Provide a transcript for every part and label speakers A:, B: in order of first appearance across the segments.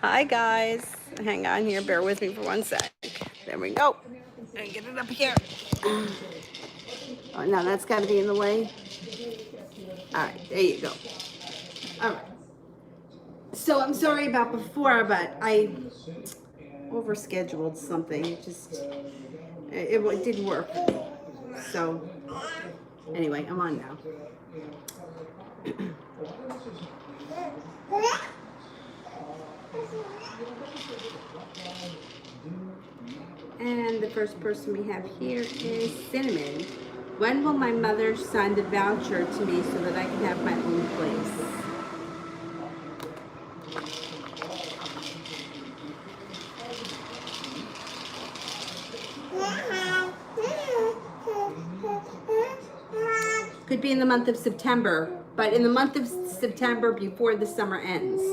A: Hi guys, hang on here, bear with me for 1 sec. There we go. And get it up here. Oh, now that's got to be in the way. All right, there you go. All right. So I'm sorry about before, but I overscheduled something. It didn't work. So anyway, I'm on now. And the first person we have here is Cinnamon. When will my mother sign the voucher to me so that I can have my own place? Could be in the month of September, but in the month of September before the summer ends.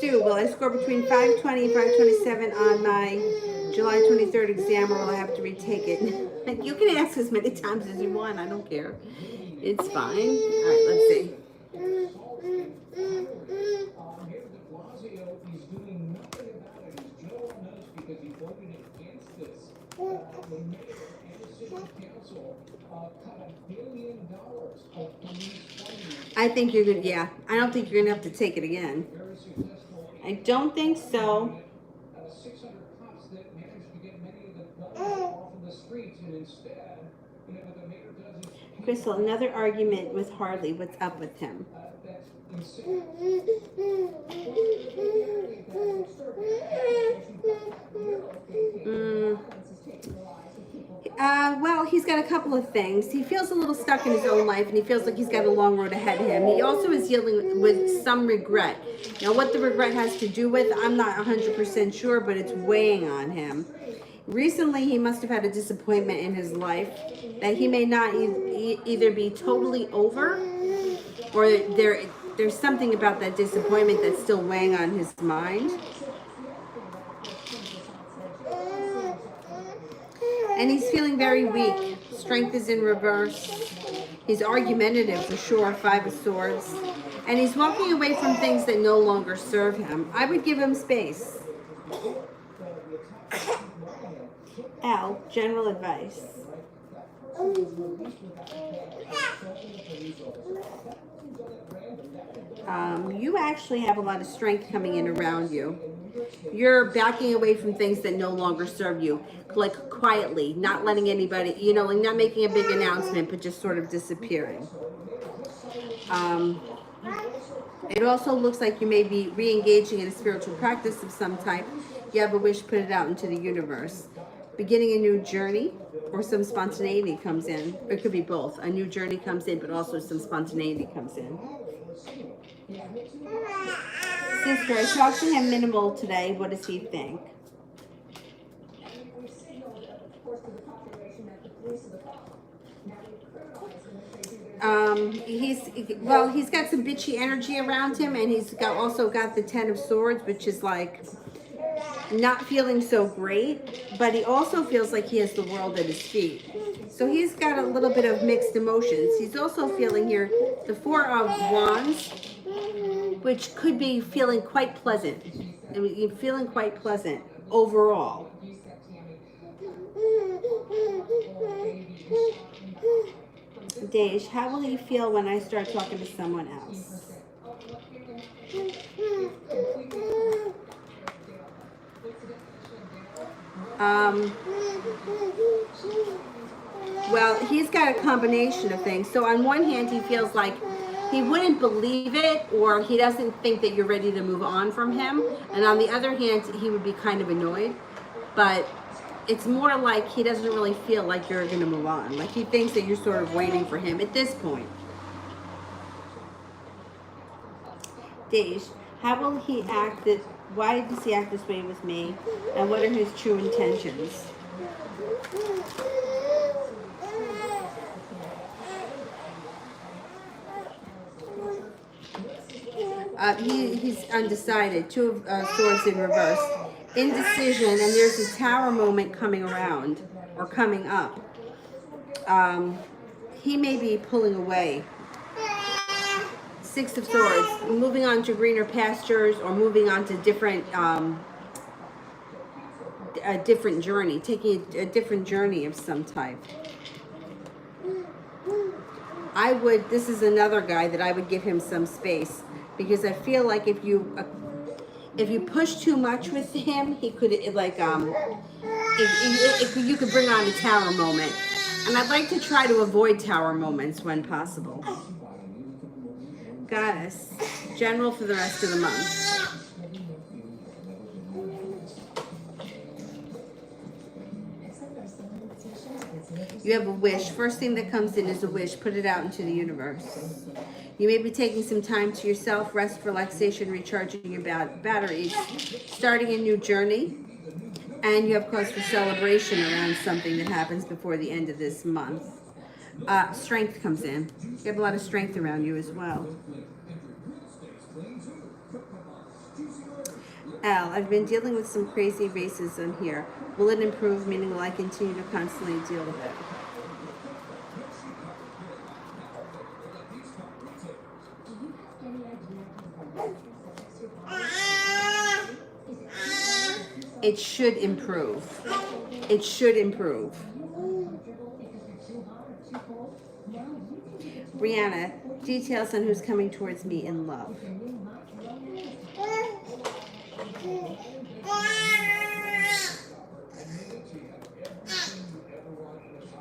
A: Sue, will I score between 520 and 527 on my July 23rd exam, or will I have to retake it? You can ask as many times as you want. I don't care. It's fine. All right, let's see. I think you're good. Yeah, I don't think you're gonna have to take it again. I don't think so. Crystal, another argument with Harley. What's up with him? Well, he's got a couple of things. He feels a little stuck in his own life, and he feels like he's got a long road ahead of him. He also is dealing with some regret. Now, what the regret has to do with, I'm not 100% sure, but it's weighing on him. Recently, he must have had a disappointment in his life that he may not either be totally over, or there's something about that disappointment that's still weighing on his mind. And he's feeling very weak. Strength is in reverse. He's argumentative for sure, 5 of Swords. And he's walking away from things that no longer serve him. I would give him space. Al, general advice. You actually have a lot of strength coming in around you. You're backing away from things that no longer serve you, like quietly, not letting anybody, like not making a big announcement, but just sort of disappearing. It also looks like you may be re-engaging in a spiritual practice of some type. You have a wish, put it out into the universe. Beginning a new journey, or some spontaneity comes in. It could be both. A new journey comes in, but also some spontaneity comes in. Sister, I talked to him minimal today. What does he think? He's got some bitchy energy around him, and he's also got the 10 of Swords, which is like not feeling so great, but he also feels like he has the world at his feet. So he's got a little bit of mixed emotions. He's also feeling here the 4 of Wands, which could be feeling quite pleasant. I mean, you're feeling quite pleasant overall. Dej, how will you feel when I start talking to someone else? Well, he's got a combination of things. So on one hand, he feels like he wouldn't believe it, or he doesn't think that you're ready to move on from him. And on the other hand, he would be kind of annoyed. But it's more like he doesn't really feel like you're going to move on. Like he thinks that you're sort of waiting for him at this point. Dej, how will he act? Why does he act this way with me? And what are his true intentions? He's undecided. 2 of Swords in reverse. Indecision, and there's a Tower moment coming around or coming up. He may be pulling away. Six of Swords, moving on to greener pastures or moving on to different, a different journey, taking a different journey of some type. This is another guy that I would give him some space, because I feel like if you push too much with him, he could, like, you could bring on a tower moment. And I'd like to try to avoid tower moments when possible. Goddess, general for the rest of the month. You have a wish. First thing that comes in is a wish. Put it out into the universe. You may be taking some time to yourself, rest, relaxation, recharging your batteries, starting a new journey, and you have cause for celebration around something that happens before the end of this month. Strength comes in. You have a lot of strength around you as well. Al, I've been dealing with some crazy racism here. Will it improve? Meaning, will I continue to constantly deal with it? It should improve. It should improve. Brianna, details on who's coming towards me in love.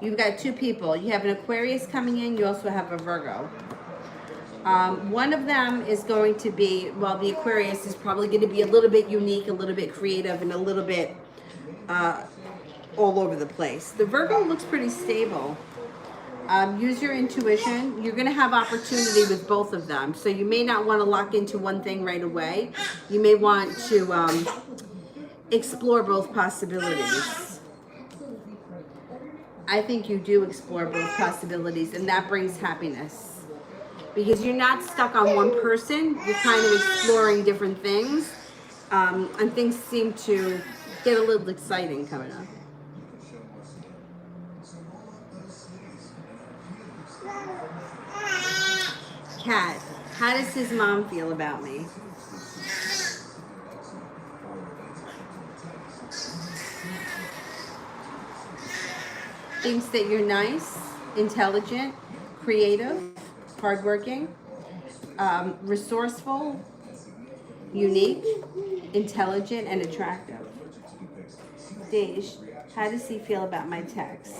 A: You've got two people. You have an Aquarius coming in. You also have a Virgo. One of them is going to be, well, the Aquarius is probably going to be a little bit unique, a little bit creative, and a little bit all over the place. The Virgo looks pretty stable. Use your intuition. You're going to have opportunity with both of them. So you may not want to lock into one thing right away. You may want to explore both possibilities. I think you do explore both possibilities, and that brings happiness. Because you're not stuck on one person. You're kind of exploring different things. And things seem to get a little exciting coming up. Cat, how does his mom feel about me? Thinks that you're nice, intelligent, creative, hardworking, resourceful, unique, intelligent, and attractive. Dej, how does he feel about my text?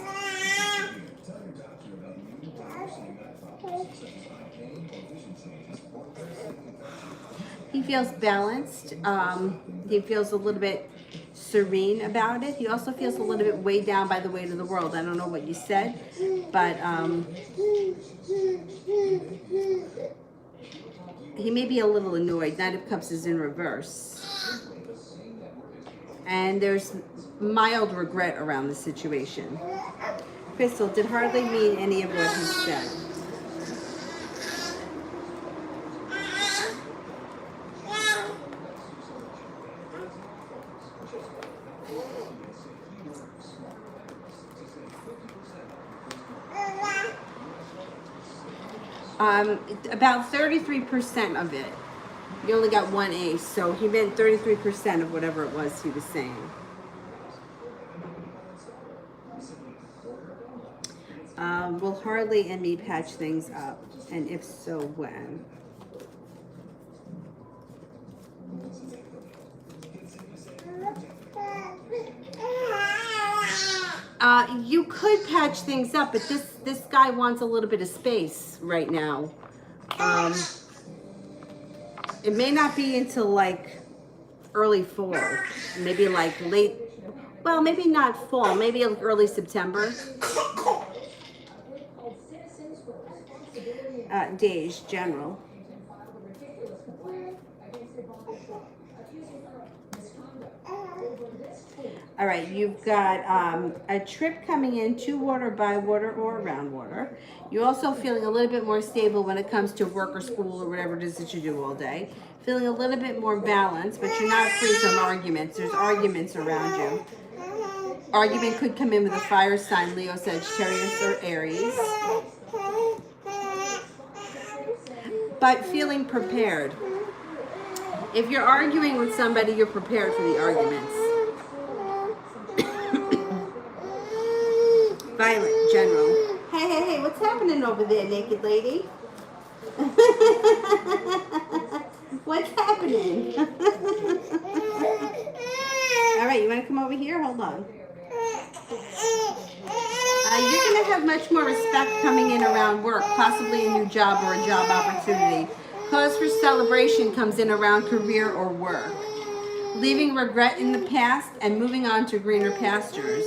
A: He feels balanced. He feels a little bit serene about it. He also feels a little bit weighed down by the weight of the world. I don't know what you said, but he may be a little annoyed. Knight of Cups is in reverse. And there's mild regret around the situation. Crystal, did hardly mean any of what he said. About 33% of it. You only got one ace, so he meant 33% of whatever it was he was saying. Will Harley and me patch things up? And if so, when? You could patch things up, but this guy wants a little bit of space right now. It may not be until like early fall, maybe like late, well, maybe not fall, maybe like early September. Dej, general. All right, you've got a trip coming in to water, by water, or around water. You're also feeling a little bit more stable when it comes to work or school or whatever it is that you do all day. Feeling a little bit more balanced, but you're not free from arguments. There's arguments around you. Argument could come in with a fire sign, Leo, Sagittarius, or Aries. but feeling prepared. If you're arguing with somebody, you're prepared for the arguments. Violet, general. Hey, what's happening over there, naked lady? What's happening? All right, you want to come over here? Hold on. You're going to have much more respect coming in around work, possibly a new job or a job opportunity. Cause for celebration comes in around career or work. Leaving regret in the past and moving on to greener pastures.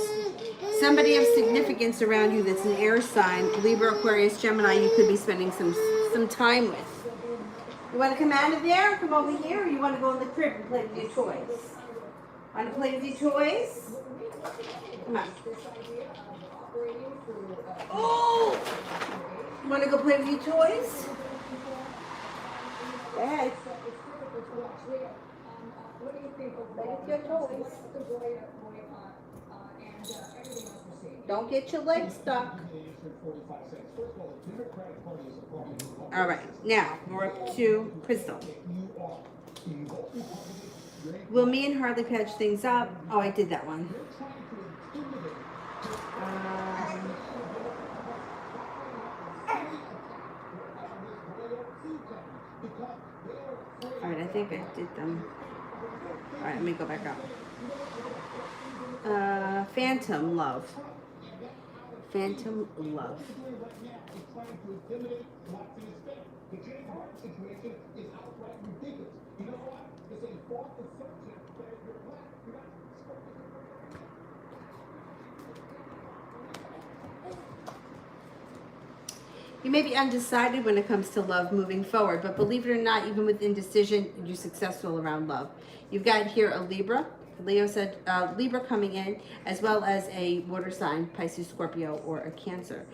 A: Somebody of significance around you that's an air sign, Libra, Aquarius, Gemini, you could be spending some time with. You want to come out of there and come over here, or you want to go in the crib and play with your toys? Want to play with your toys? Come on. Oh! You want to go play with your toys? Go ahead. Play with your toys. Don't get your legs stuck. All right, now we're up to Crystal. Will me and Harley patch things up? Oh, I did that one. All right, I think I did them. All right, let me go back up. Phantom love. Phantom love. You may be undecided when it comes to love moving forward, but believe it or not, even with indecision, you're successful around love. You've got here a Libra. Leo said Libra coming in, as well as a water sign, Pisces, Scorpio, or a Cancer.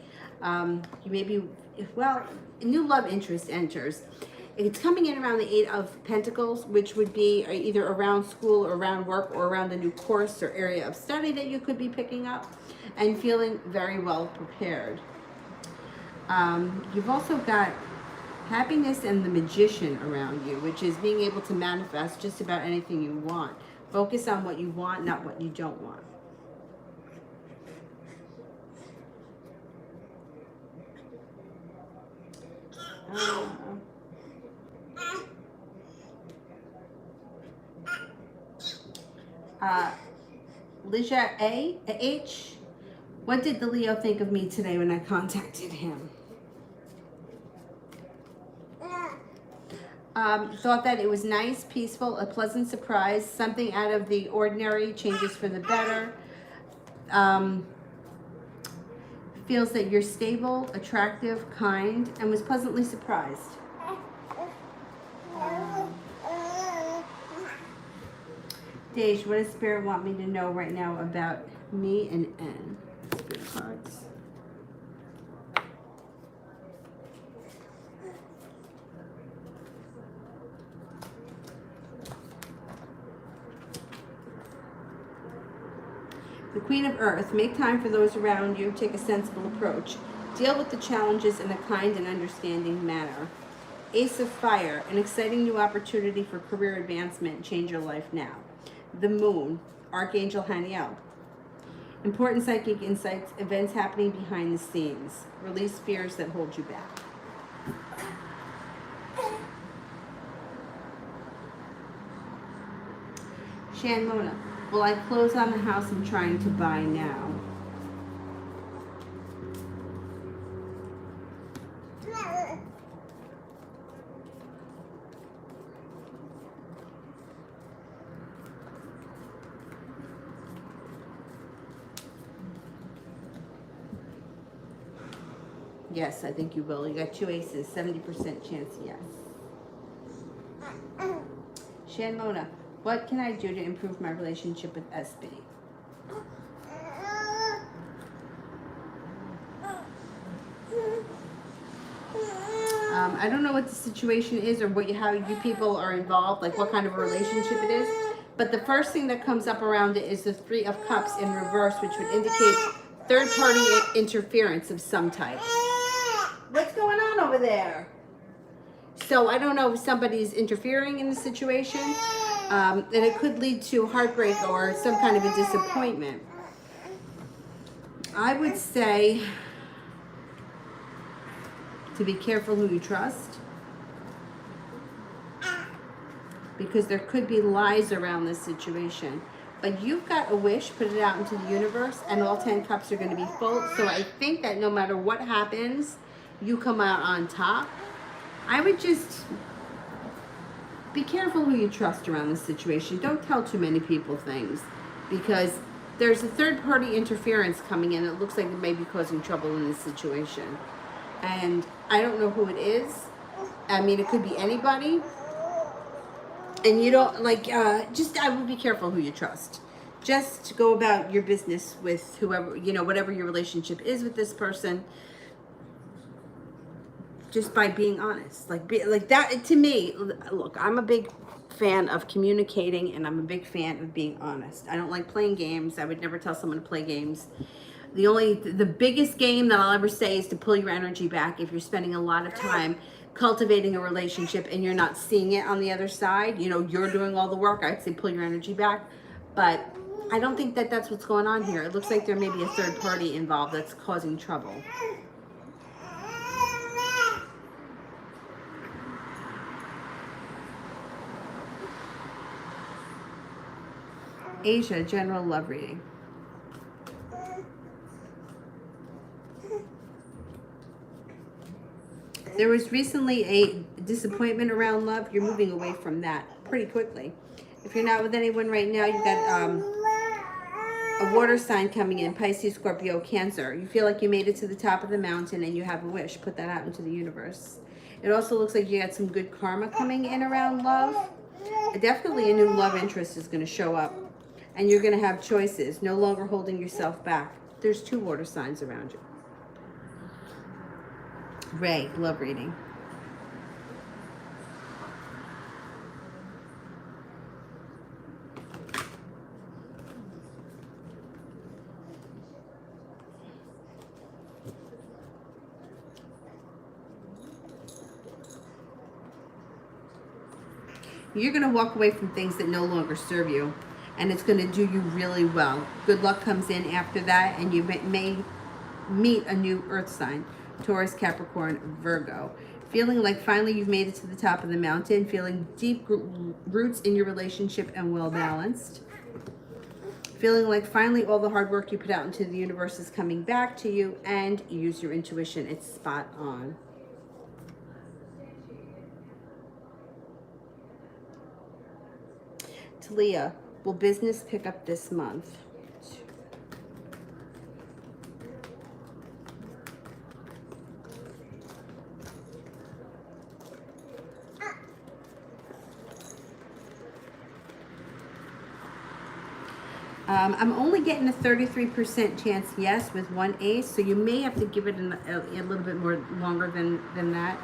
A: You may be, well, a new love interest enters. It's coming in around the 8 of Pentacles, which would be either around school or around work or around a new course or area of study that you could be picking up, and feeling very well prepared. You've also got happiness and the Magician around you, which is being able to manifest just about anything you want. Focus on what you want, not what you don't want. Lisha H. What did the Leo think of me today when I contacted him? Thought that it was nice, peaceful, a pleasant surprise, something out of the ordinary, changes for the better. Feels that you're stable, attractive, kind, and was pleasantly surprised. Dej, what does Spirit want me to know right now about me and N? Spirit cards. The Queen of Earth, make time for those around you, take a sensible approach. Deal with the challenges in a kind and understanding manner. Ace of Fire, an exciting new opportunity for career advancement, change your life now. The Moon, Archangel Haniel. Important psychic insights, events happening behind the scenes. Release fears that hold you back. Shan Mona, will I close on the house I'm trying to buy now? Yes, I think you will. You got 2 aces, 70% chance, yes. Shan Mona, what can I do to improve my relationship with SB? I don't know what the situation is or how you people are involved, like what kind of a relationship it is. But the first thing that comes up around it is the 3 of Cups in reverse, which would indicate third-party interference of some type. What's going on over there? So I don't know if somebody's interfering in the situation, and it could lead to heartbreak or some kind of a disappointment. I would say to be careful who you trust, because there could be lies around this situation. But you've got a wish, put it out into the universe, and all 10 cups are going to be full. So I think that no matter what happens, you come out on top. I would just be careful who you trust around this situation. Don't tell too many people things, because there's a third-party interference coming in. It looks like it may be causing trouble in this situation. And I don't know who it is. I mean, it could be anybody. And you don't, like, just, I would be careful who you trust. Just go about your business with whoever, you know, whatever your relationship is with this person, just by being honest. Like that, to me, look, I'm a big fan of communicating, and I'm a big fan of being honest. I don't like playing games. I would never tell someone to play games. The biggest game that I'll ever say is to pull your energy back. If you're spending a lot of time cultivating a relationship and you're not seeing it on the other side, you know, you're doing all the work, I'd say pull your energy back. But I don't think that that's what's going on here. It looks like there may be a third party involved that's causing trouble. Asia, general love reading. There was recently a disappointment around love. You're moving away from that pretty quickly. If you're not with anyone right now, you've got a water sign coming in, Pisces, Scorpio, Cancer. You feel like you made it to the top of the mountain and you have a wish. Put that out into the universe. It also looks like you got some good karma coming in around love. Definitely a new love interest is going to show up. And you're going to have choices. No longer holding yourself back. There's 2 water signs around you. Ray, love reading. You're going to walk away from things that no longer serve you, and it's going to do you really well. Good luck comes in after that, and you may meet a new earth sign. Taurus, Capricorn, Virgo. Feeling like finally you've made it to the top of the mountain. Feeling deep roots in your relationship and well balanced. Feeling like finally all the hard work you put out into the universe is coming back to you, and you use your intuition. It's spot on. Talia, will business pick up this month? I'm only getting a 33% chance yes with 1 ace, so you may have to give it a little bit more longer than that.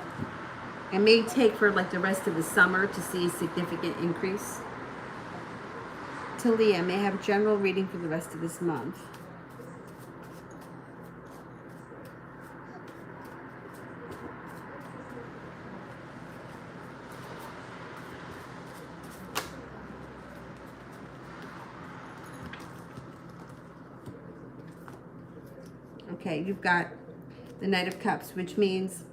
A: It may take for like the rest of the summer to see a significant increase. Talia, may have general reading for the rest of this month. Okay, you've got the Knight of Cups, which means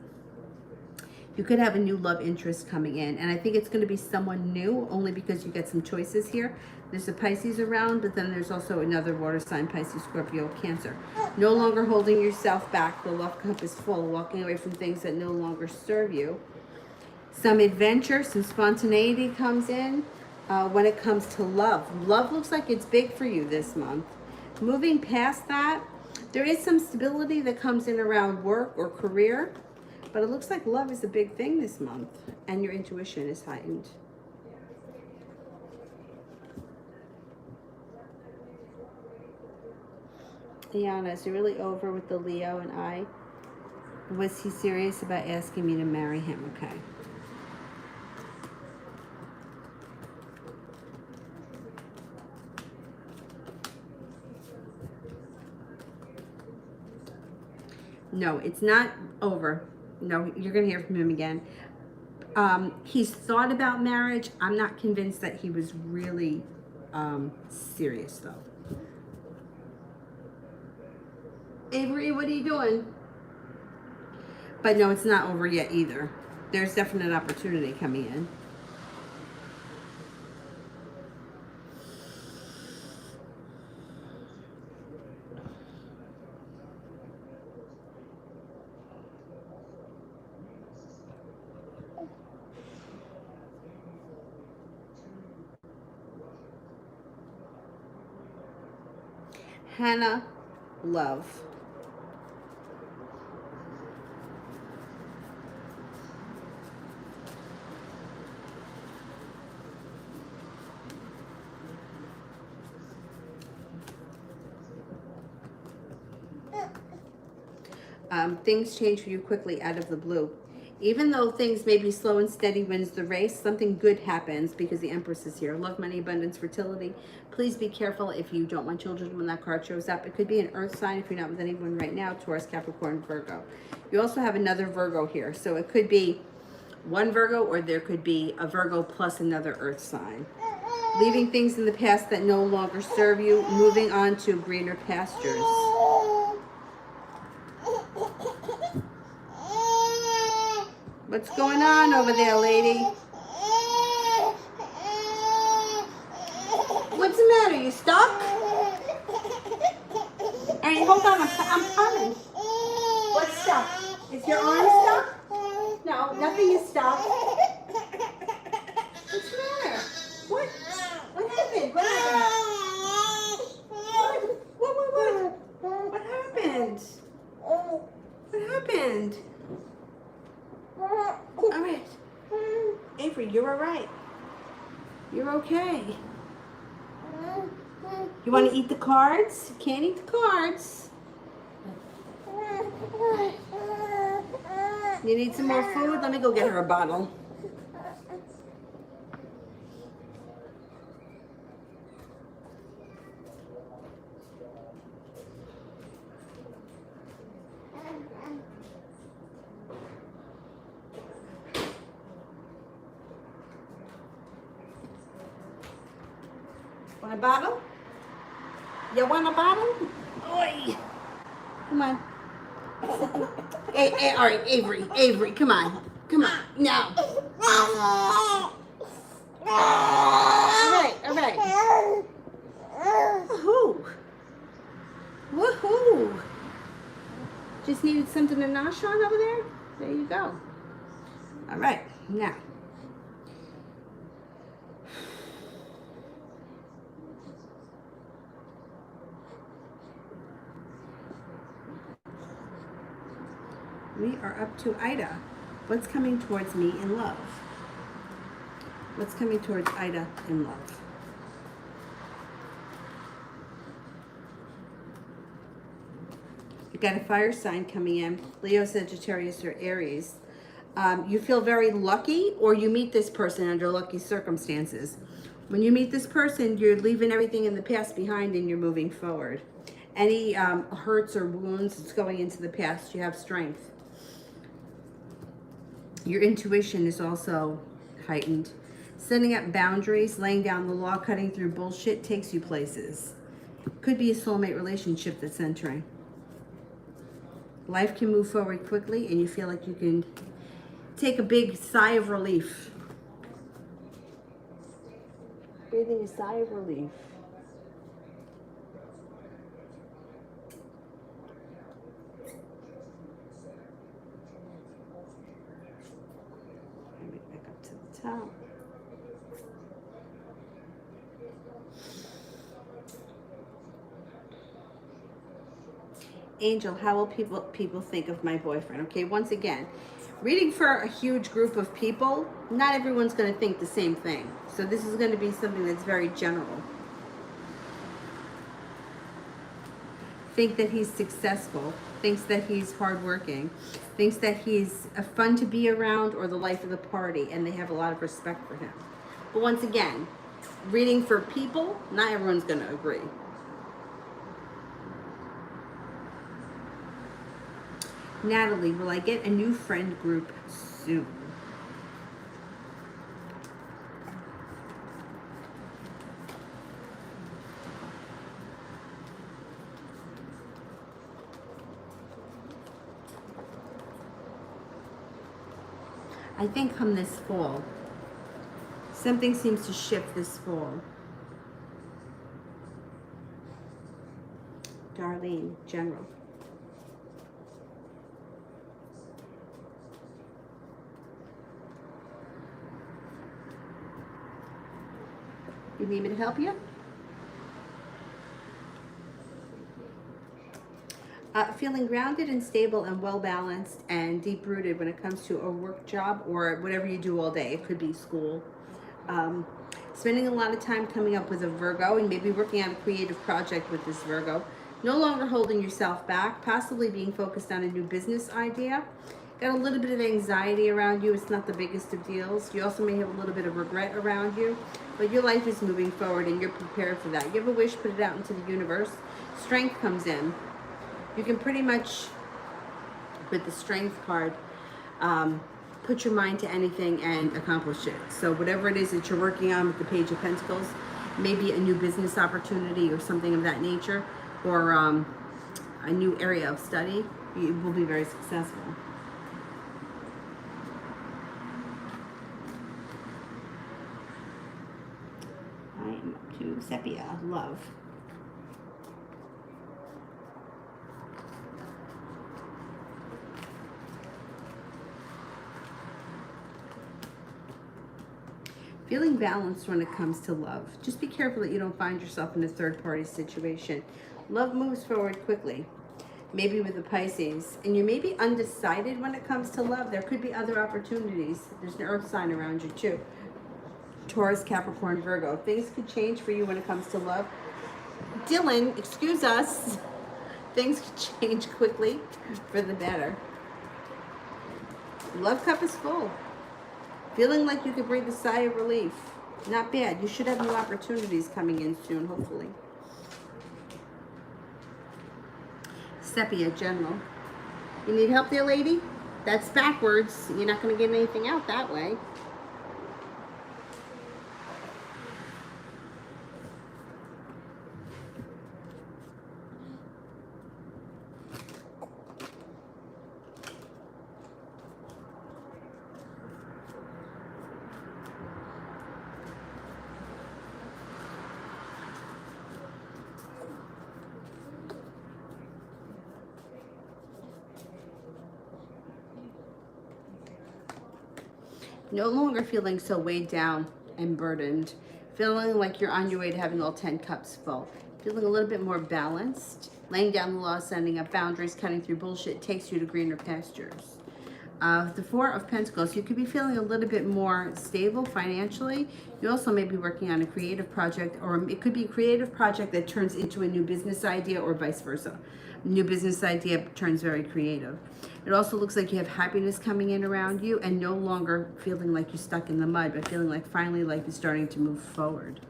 A: you could have a new love interest coming in. And I think it's going to be someone new, only because you get some choices here. There's a Pisces around, but then there's also another water sign, Pisces, Scorpio, Cancer. No longer holding yourself back. The love cup is full. Walking away from things that no longer serve you. Some adventure, some spontaneity comes in when it comes to love. Love looks like it's big for you this month. Moving past that, there is some stability that comes in around work or career, but it looks like love is a big thing this month, and your intuition is heightened. Liana, is it really over with the Leo and I? Was he serious about asking me to marry him? Okay. No, it's not over. No, you're going to hear from him again. He's thought about marriage. I'm not convinced that he was really serious though. Avery, what are you doing? But no, it's not over yet either. There's definite opportunity coming in. Hannah, love. Things change for you quickly out of the blue. Even though things may be slow and steady wins the race, something good happens because the Empress is here. Love, money, abundance, fertility. Please be careful if you don't want children when that card shows up. It could be an earth sign if you're not with anyone right now. Taurus, Capricorn, Virgo. You also have another Virgo here. So it could be one Virgo or there could be a Virgo plus another earth sign. Leaving things in the past that no longer serve you. Moving on to greener pastures. What's going on over there, lady? What's the matter? You stuck? All right, hold on. I'm coming. What's stuck? Is your arm stuck? No, nothing is stuck. What's the matter? What? What happened? What happened? What happened? What happened? All right. Avery, you're all right. You're okay. You want to eat the cards? You can't eat the cards. You need some more food? Let me go get her a bottle. Want a bottle? You want a bottle? Oi. Come on. Hey, all right, Avery, come on. Come on, now. All right. Woohoo. Woohoo. Just needed something to nosh on over there? There you go. All right, now. We are up to Ida. What's coming towards me in love? What's coming towards Ida in love? You've got a fire sign coming in. Leo, Sagittarius, or Aries. You feel very lucky, or you meet this person under lucky circumstances. When you meet this person, you're leaving everything in the past behind and you're moving forward. Any hurts or wounds, it's going into the past. You have strength. Your intuition is also heightened. Setting up boundaries, laying down the law, cutting through bullshit takes you places. Could be a soulmate relationship that's entering. Life can move forward quickly and you feel like you can take a big sigh of relief. Breathing a sigh of relief. Back up to the top. Angel, how will people think of my boyfriend? Okay, once again, reading for a huge group of people, not everyone's going to think the same thing. So this is going to be something that's very general. Think that he's successful, thinks that he's hardworking, thinks that he's fun to be around or the life of the party, and they have a lot of respect for him. But once again, reading for people, not everyone's going to agree. Natalie, will I get a new friend group soon? I think come this fall. Something seems to shift this fall. Darlene, General. You need me to help you? Feeling grounded and stable and well balanced and deep rooted when it comes to a work job or whatever you do all day. It could be school. Spending a lot of time coming up with a Virgo and maybe working on a creative project with this Virgo. No longer holding yourself back, possibly being focused on a new business idea. Got a little bit of anxiety around you. It's not the biggest of deals. You also may have a little bit of regret around you, but your life is moving forward and you're prepared for that. You have a wish, put it out into the universe. Strength comes in. You can pretty much, with the Strength card, put your mind to anything and accomplish it. So whatever it is that you're working on with the Page of Pentacles, maybe a new business opportunity or something of that nature, or a new area of study, you will be very successful. I am up to Sepia, love. Feeling balanced when it comes to love. Just be careful that you don't find yourself in a third-party situation. Love moves forward quickly, maybe with the Pisces. And you may be undecided when it comes to love. There could be other opportunities. There's an earth sign around you too. Taurus, Capricorn, Virgo. Things could change for you when it comes to love. Dylan, excuse us. Things could change quickly for the better. Love cup is full. Feeling like you could breathe a sigh of relief. Not bad. You should have new opportunities coming in soon, hopefully. Sepia, General. You need help there, lady? That's backwards. You're not going to get anything out that way. No longer feeling so weighed down and burdened. Feeling like you're on your way to having all 10 cups full. Feeling a little bit more balanced. Laying down the law, setting up boundaries, cutting through bullshit takes you to greener pastures. The Four of Pentacles, you could be feeling a little bit more stable financially. You also may be working on a creative project, or it could be a creative project that turns into a new business idea, or vice versa. New business idea turns very creative. It also looks like you have happiness coming in around you and no longer feeling like you're stuck in the mud, but feeling like finally life is starting to move forward.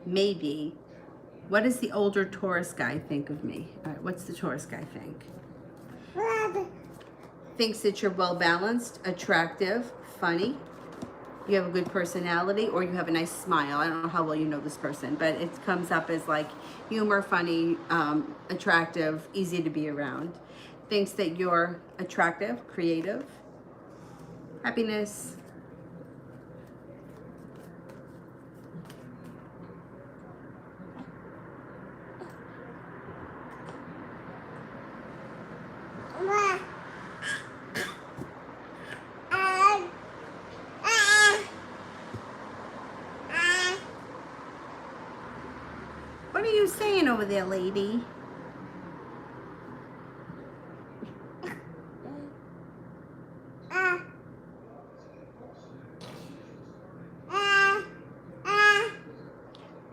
A: Maybe. What does the older Taurus guy think of me? All right, what's the Taurus guy think? Thinks that you're well balanced, attractive, funny. You have a good personality, or you have a nice smile. I don't know how well you know this person, but it comes up as like humor, funny, attractive, easy to be around. Thinks that you're attractive, creative, happiness. What are you saying over there, lady?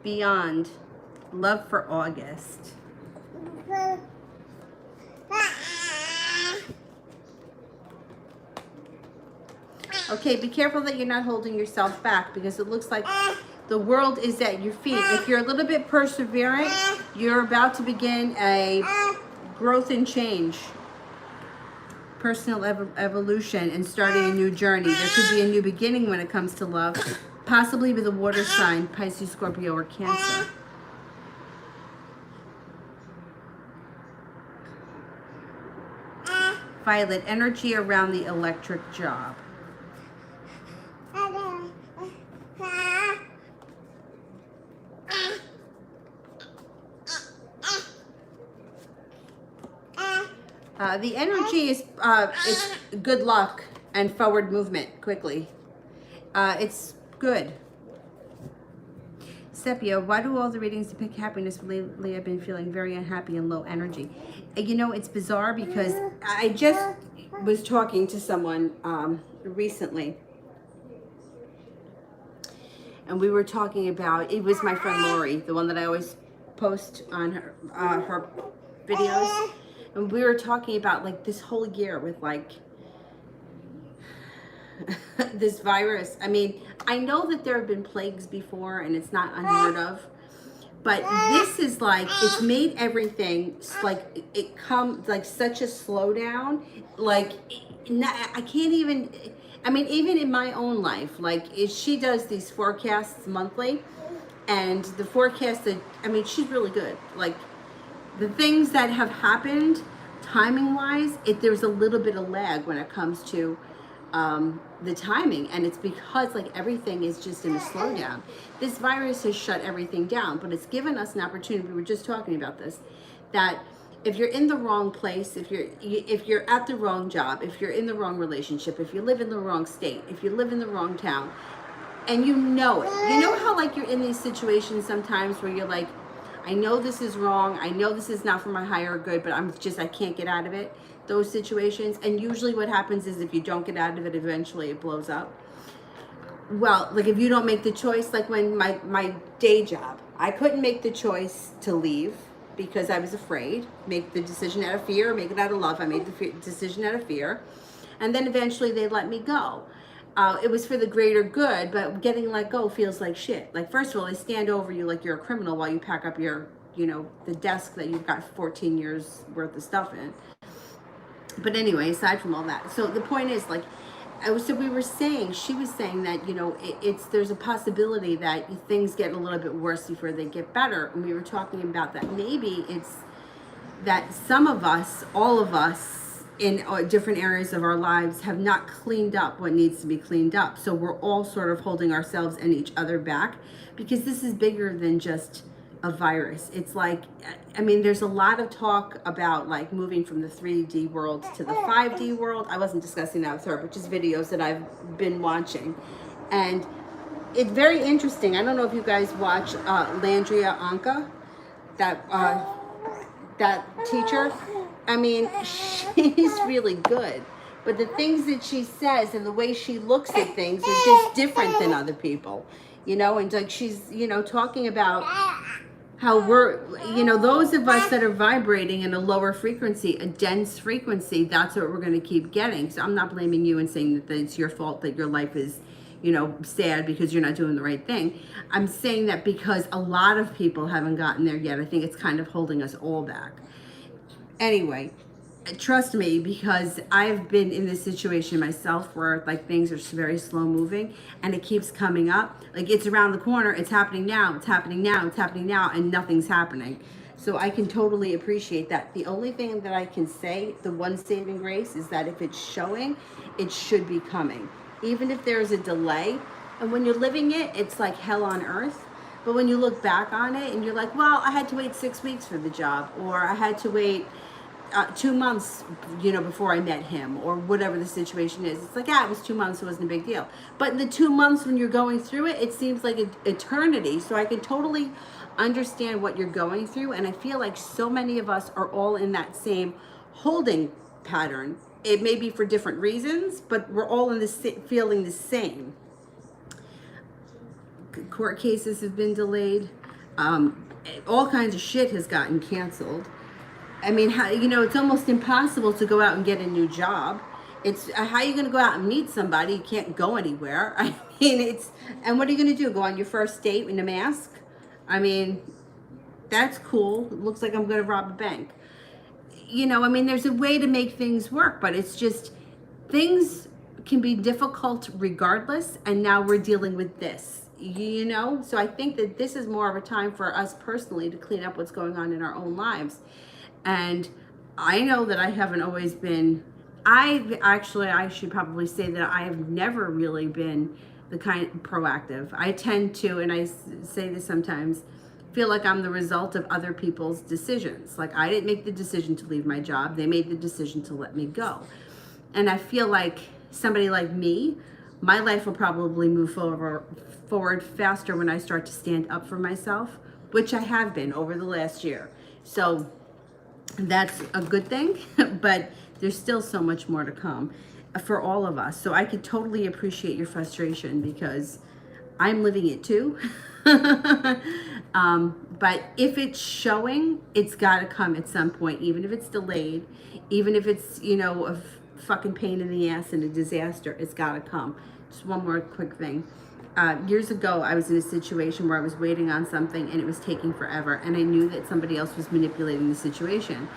A: Beyond. Love for August. Okay, be careful that you're not holding yourself back, because it looks like The world is at your feet. If you're a little bit perseverant, you're about to begin a growth and change, personal evolution, and starting a new journey. There could be a new beginning when it comes to love, possibly with a water sign, Pisces, Scorpio, or Cancer. Violet, energy around the electric job. The energy is it's good luck and forward movement quickly. It's good. Sepia, why do all the readings depict happiness? Lately, I've been feeling very unhappy and low energy. You know, it's bizarre because I just was talking to someone recently, and we were talking about, it was my friend Lori, the one that I always post on her videos, and we were talking about like this whole year with like this virus. I mean, I know that there have been plagues before and it's not unheard of, but this is like, it's made everything like, it comes like such a slowdown. Like, I can't even, I mean, even in my own life, like she does these forecasts monthly, and the forecast that, I mean, she's really good. Like the things that have happened timing wise, there's a little bit of lag when it comes to the timing, and it's because like everything is just in a slowdown. This virus has shut everything down, but it's given us an opportunity. We were just talking about this, that if you're in the wrong place, if you're at the wrong job, if you're in the wrong relationship, if you live in the wrong state, if you live in the wrong town, and you know it, you know how like you're in these situations sometimes where you're like, I know this is wrong, I know this is not for my higher good, but I can't get out of it. Those situations, and usually what happens is if you don't get out of it, eventually it blows up. Well, like if you don't make the choice, like when my day job, I couldn't make the choice to leave because I was afraid. Make the decision out of fear, make it out of love. I made the decision out of fear, and then eventually they let me go. It was for the greater good, but getting let go feels like shit. Like, first of all, they stand over you like you're a criminal while you pack up your, you know, the desk that you've got 14 years worth of stuff in. But anyway, aside from all that, so the point is, like, so we were saying, she was saying that, you know, there's a possibility that things get a little bit worse before they get better. And we were talking about that. Maybe it's that some of us, all of us, in different areas of our lives have not cleaned up what needs to be cleaned up. So we're all sort of holding ourselves and each other back, because this is bigger than just a virus. It's like, I mean, there's a lot of talk about like moving from the 3D world to the 5D world. I wasn't discussing that with her, but just videos that I've been watching. And it's very interesting. I don't know if you guys watch Landria Anka, that teacher. I mean, she's really good, but the things that she says and the way she looks at things are just different than other people, you know. And like, she's, you know, talking about how we're, you know, those of us that are vibrating in a lower frequency, a dense frequency, that's what we're going to keep getting. So I'm not blaming you and saying that it's your fault that your life is, you know, sad because you're not doing the right thing. I'm saying that because a lot of people haven't gotten there yet. I think it's kind of holding us all back. Anyway, trust me, because I've been in this situation myself where like things are very slow moving and it keeps coming up. Like, it's around the corner, it's happening now, it's happening now, it's happening now, and nothing's happening. So I can totally appreciate that. The only thing that I can say, the one saving grace, is that if it's showing, it should be coming. Even if there's a delay, and when you're living it, it's like hell on earth. But when you look back on it and you're like, well, I had to wait 6 weeks for the job, or I had to wait 2 months, you know, before I met him, or whatever the situation is. It's like, it was 2 months, it wasn't a big deal. But in the 2 months when you're going through it, it seems like an eternity. So I can totally understand what you're going through. And I feel like so many of us are all in that same holding pattern. It may be for different reasons, but we're all in this feeling the same. Court cases have been delayed. All kinds of shit has gotten canceled. I mean, you know, it's almost impossible to go out and get a new job. It's how are you going to go out and meet somebody? You can't go anywhere. I mean, and what are you going to do? Go on your first date in a mask? I mean, that's cool. It looks like I'm going to rob a bank. I mean, there's a way to make things work, but it's just things can be difficult regardless. And now we're dealing with this. So I think that this is more of a time for us personally to clean up what's going on in our own lives. And I know that I haven't always been, I should probably say that I have never really been the kind proactive. I tend to, and I say this sometimes, feel like I'm the result of other people's decisions. Like I didn't make the decision to leave my job. They made the decision to let me go. And I feel like somebody like me, my life will probably move forward faster when I start to stand up for myself, which I have been over the last year. So that's a good thing, but there's still so much more to come for all of us. So I could totally appreciate your frustration because I'm living it too. But if it's showing, it's got to come at some point, even if it's delayed, even if it's, a fucking pain in the ass and a disaster, it's got to come. Just one more quick thing. Years ago, I was in a situation where I was waiting on something and it was taking forever, and I knew that somebody else was manipulating the situation.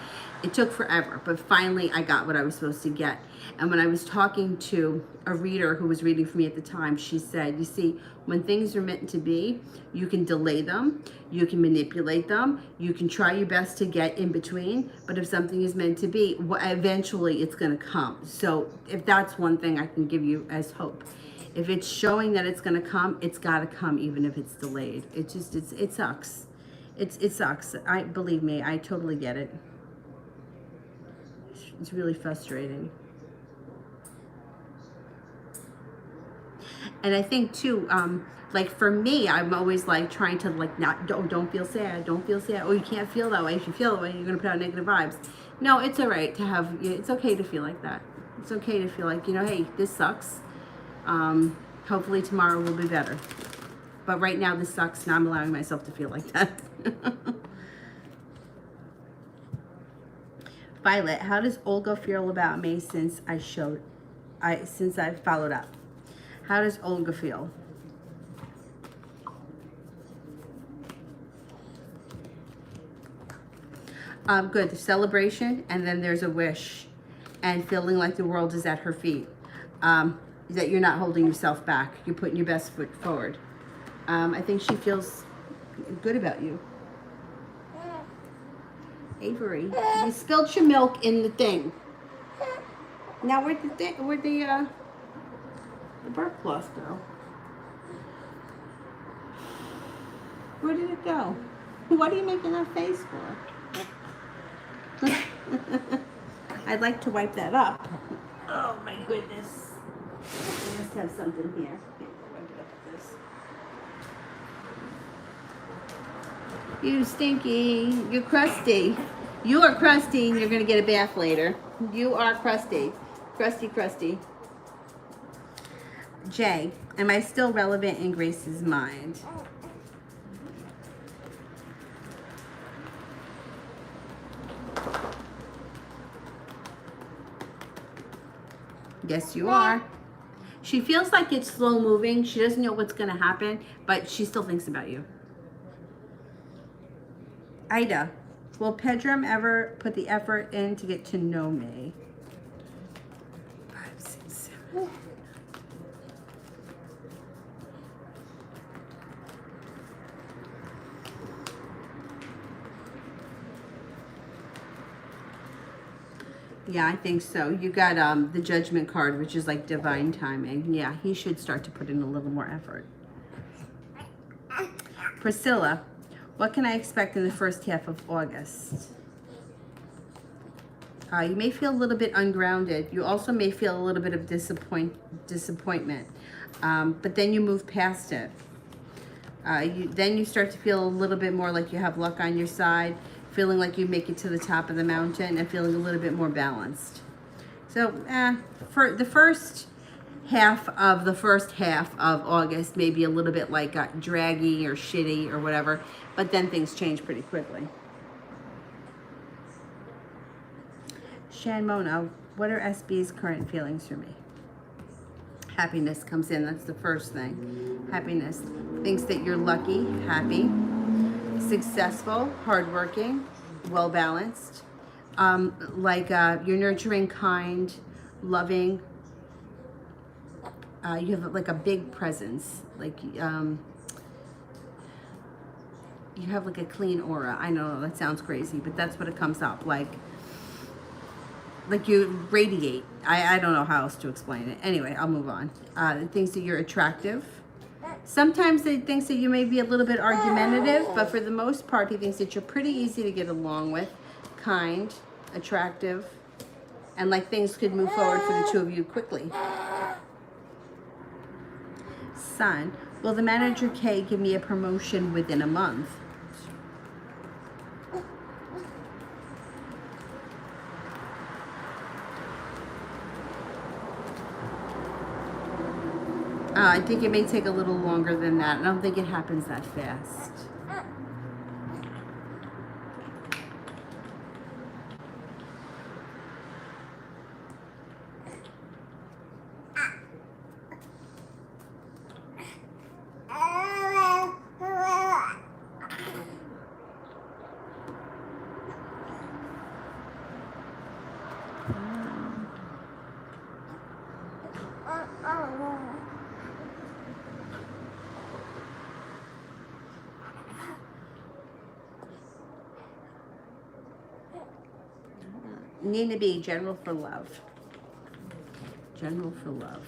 A: It took forever, but finally I got what I was supposed to get. And when I was talking to a reader who was reading for me at the time, she said, you see, when things are meant to be, you can delay them, you can manipulate them, you can try your best to get in between, but if something is meant to be, eventually it's going to come. So if that's one thing I can give you as hope. If it's showing that it's going to come, it's got to come even if it's delayed. It sucks. It sucks. Believe me, I totally get it. It's really frustrating. And I think too, like for me, I'm always like trying to like don't feel sad, don't feel sad. Oh, you can't feel that way. If you feel that way, you're gonna put out negative vibes. No, it's all right to have. It's okay to feel like that. It's okay to feel like hey, this sucks. Hopefully tomorrow will be better. But right now this sucks, and I'm allowing myself to feel like that. Violet, how does Olga feel about me since I followed up? How does Olga feel? Good. The celebration, and then there's a wish, and feeling like the world is at her feet. That you're not holding yourself back. You're putting your best foot forward. I think she feels good about you. Avery, you spilled your milk in the thing. Now where'd the burp cloth go? Where did it go? What are you making that face for? I'd like to wipe that up. Oh my goodness. I must have something here. Wipe it up with this. You stinky. You're crusty. You are crusty. You're going to get a bath later. You are crusty. Crusty, crusty. Jay, am I still relevant in Grace's mind? Yes, you are. She feels like it's slow moving. She doesn't know what's going to happen, but she still thinks about you. Ida, will Pedram ever put the effort in to get to know me? 5, 6, 7. Yeah, I think so. You got the Judgment card, which is like divine timing. Yeah, he should start to put in a little more effort. Priscilla, what can I expect in the first half of August? You may feel a little bit ungrounded. You also may feel a little bit of disappointment. But then you move past it. Then you start to feel a little bit more like you have luck on your side, feeling like you make it to the top of the mountain, and feeling a little bit more balanced. So for the first half of August, maybe a little bit like draggy or shitty or whatever, but then things change pretty quickly. Shan Mona, what are SB's current feelings for me? Happiness comes in. That's the first thing. Happiness. Thinks that you're lucky, happy, successful, hardworking, well-balanced. You're nurturing, kind, loving. You have like a big presence. You have like a clean aura. I know that sounds crazy, but that's what it comes up like you radiate. I don't know how else to explain it. Anyway, I'll move on. It thinks that you're attractive. Sometimes it thinks that you may be a little bit argumentative, but for the most part, he thinks that you're pretty easy to get along with, kind, attractive, and like things could move forward for the two of you quickly. Sun, will the manager K give me a promotion within a month? I think it may take a little longer than that. I don't think it happens that fast. Nina B, general for love. General for love.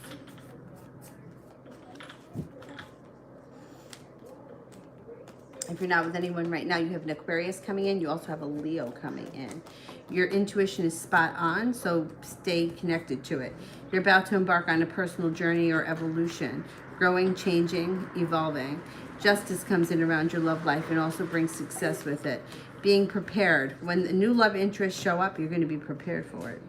A: If you're not with anyone right now, you have an Aquarius coming in. You also have a Leo coming in. Your intuition is spot on, so stay connected to it. You're about to embark on a personal journey or evolution, growing, changing, evolving. Justice comes in around your love life and also brings success with it. Being prepared. When the new love interests show up, you're going to be prepared for it.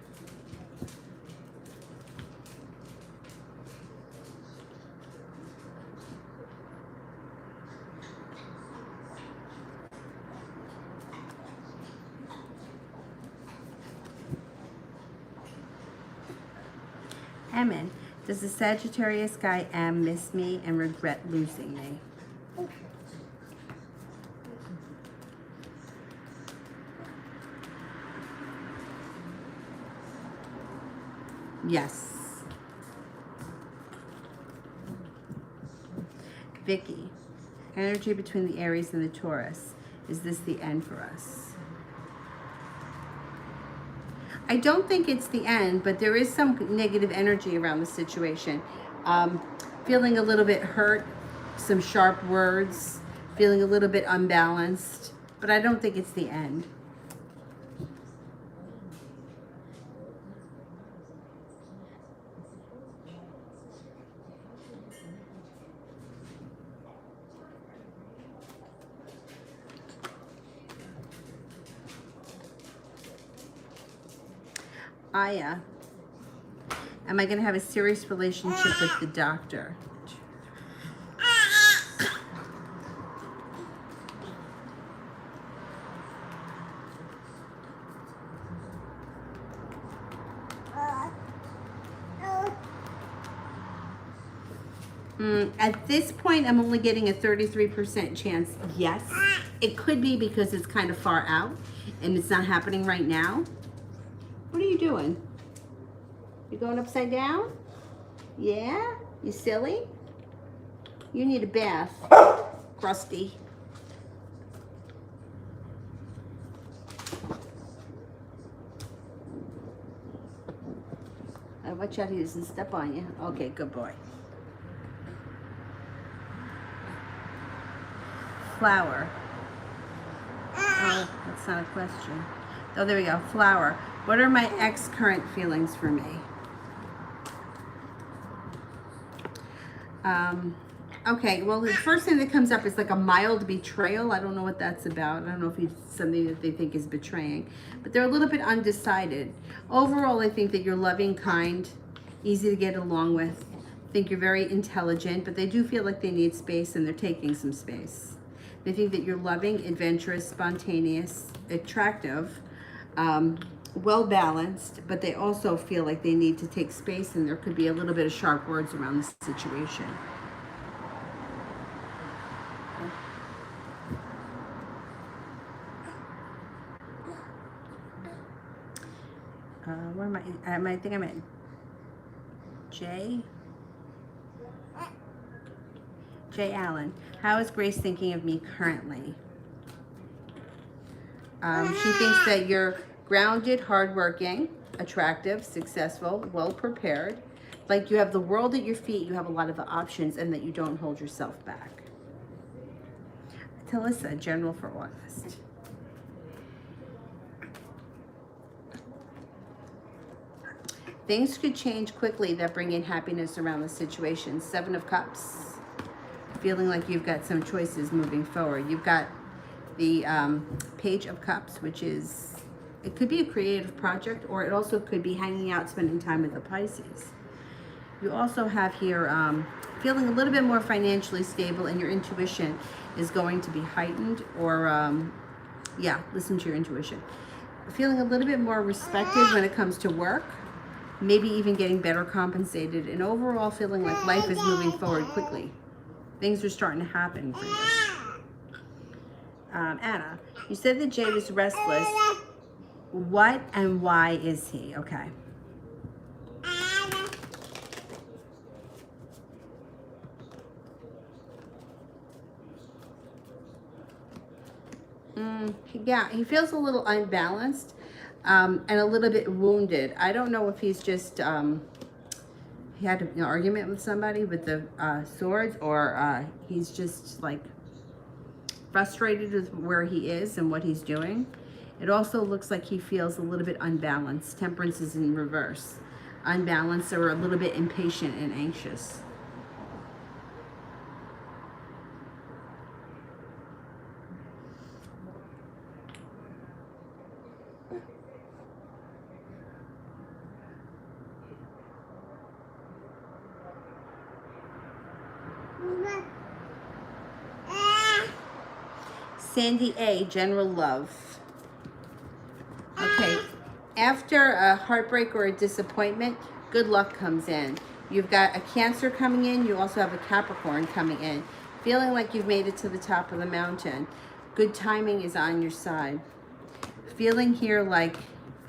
A: Emin, does the Sagittarius guy M miss me and regret losing me? Yes. Vicky, energy between the Aries and the Taurus. Is this the end for us? I don't think it's the end, but there is some negative energy around the situation. Feeling a little bit hurt, some sharp words, feeling a little bit unbalanced, but I don't think it's the end. Aya, am I going to have a serious relationship with the doctor? At this point, I'm only getting a 33% chance. Yes, it could be because it's kind of far out and it's not happening right now. What are you doing? You going upside down? Yeah? You silly? You need a bath, crusty. Watch out, he doesn't step on you. Okay, good boy. Flower. Oh, that's not a question. Oh, there we go. Flower. What are my ex-current feelings for me? Okay, well, the first thing that comes up is like a mild betrayal. I don't know what that's about. I don't know if it's something that they think is betraying, but they're a little bit undecided. Overall, I think that you're loving, kind, easy to get along with. I think you're very intelligent, but they do feel like they need space and they're taking some space. They think that you're loving, adventurous, spontaneous, attractive, well balanced, but they also feel like they need to take space, and there could be a little bit of sharp words around the situation. Where am I? I think I'm at J. J. Allen. How is Grace thinking of me currently? She thinks that you're grounded, hardworking, attractive, successful, well prepared. Like you have the world at your feet, you have a lot of options, and that you don't hold yourself back. Talissa, general for August. Things could change quickly that bring in happiness around the situation. 7 of Cups. Feeling like you've got some choices moving forward. You've got the Page of Cups, which is, it could be a creative project, or it also could be hanging out, spending time with the Pisces. You also have here feeling a little bit more financially stable, and your intuition is going to be heightened, or yeah, listen to your intuition. Feeling a little bit more respected when it comes to work, maybe even getting better compensated, and overall feeling like life is moving forward quickly. Things are starting to happen for you. Anna, you said that Jay was restless. What and why is he? Okay. Yeah, he feels a little unbalanced and a little bit wounded. I don't know if he's just, he had an argument with somebody with the swords, or he's just like frustrated with where he is and what he's doing. It also looks like he feels a little bit unbalanced. Temperance is in reverse. Unbalanced, or a little bit impatient and anxious. Sandy A, general love. Okay, after a heartbreak or a disappointment, good luck comes in. You've got a Cancer coming in. You also have a Capricorn coming in. Feeling like you've made it to the top of the mountain. Good timing is on your side. Feeling here like